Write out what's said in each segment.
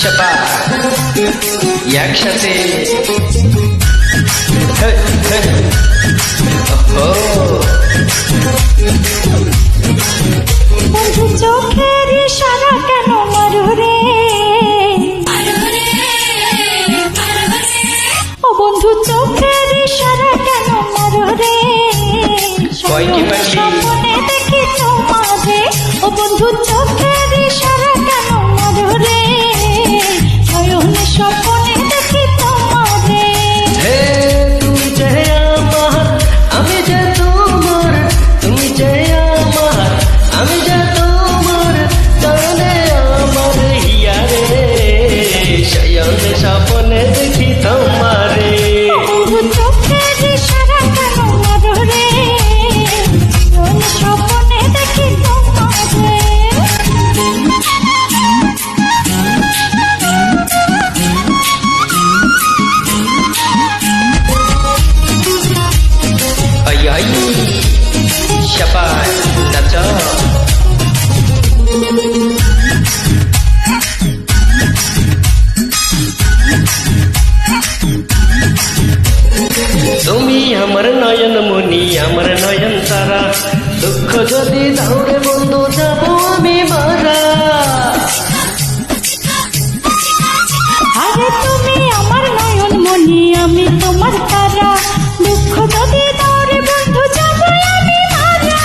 শাপা একসাথে বন্ধু চোখের ইশারা কেন মারো রে, ও বন্ধু চোখের ইশারা কেন মারো রে, স্বপ্নে দেখি তোমারে, ও বন্ধু চোখের ইশারা কেন মারো রে, শয়নে স্বপ্নে দেখি তোমারে। তুমি যে আমার আমি যে তোমার, তুমি যে আমার আমি যে তোমার, জানে আমার হিয়া রে, শয়নে স্বপ্নে দেখি তোমারে। বন্ধু চোখের ইশারা কেন মারো রে, স্বপ্নে দেখি তোমারে। শাপা নাচ তুমি আমার নয়ন মনি, আমার নয়ন তারা, দুঃখ যদি দাউরে বন্ধু যাব আমি মারা। আরে তুমি আমার নয়ন মনি, আমি তোমার তারা, দুঃখ যদি দৌড়ে বন্ধু যাবো আমি মারা।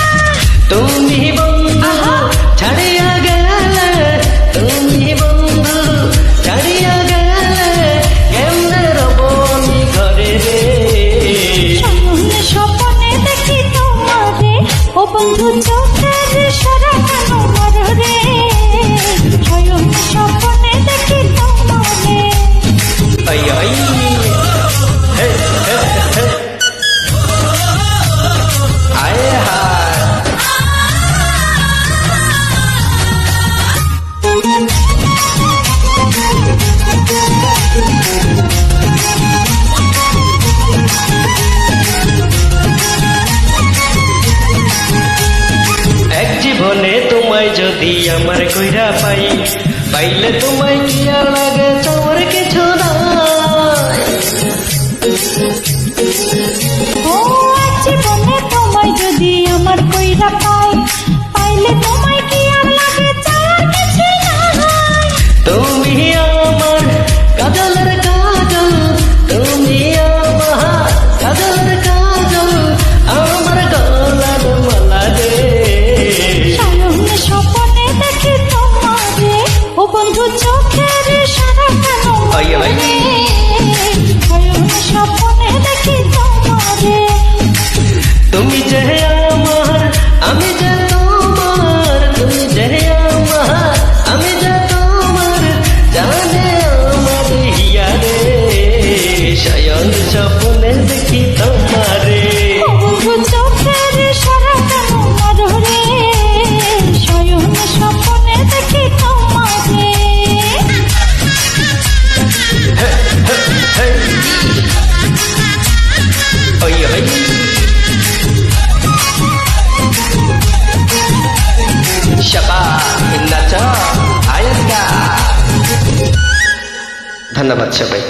তুমি বন্ধু ছাড়িয়া গেলে, তুমি বন্ধু ছাড়িয়া গেলে, কেমনে রব আমি ঘরে রে। শয়নে স্বপ্নে দেখি তোমারে, ও বন্ধু চোখের ইশারা কেন মারো রে, শয়নে স্বপ্নে দেখি তোমারে। আই আই হে হে হে আয় হায় এক জীবনে তোমায় যদি আমার কইরা পাই, পাইলে তোমায় কি আর লাগে তোমার কিছু নাই। ও আজ জীবনে তোমায় যদি আমার কইরা পাই, পাইলে তোমায় কি আর লাগে চাওয়ার কিছু নাই। তুমি আমার কাজলের কাজল, তুমি আমার কাজলের কাজল, আমার গলার মালা রে। শয়নে স্বপ্নে দেখি তোমারে, ও বন্ধু চোখের ইশারা কেন আই আই শয়নে স্বপ্নে দেখি তোমারে। তুমি যে আমার আমি যে তোমার, তুমি যে আমার আমি যে তোমার, জানে আমার হিয়া রে, শয়ন স্বপ্নে দেখি তোমারে। ও বন্ধু চোখের ইশারা কেন মারো রে, শয়নে স্বপ্নে দেখি তোমারে। ওই ওই শাপা নাচ আয়াত গা। ধন্যবাদ সবাই।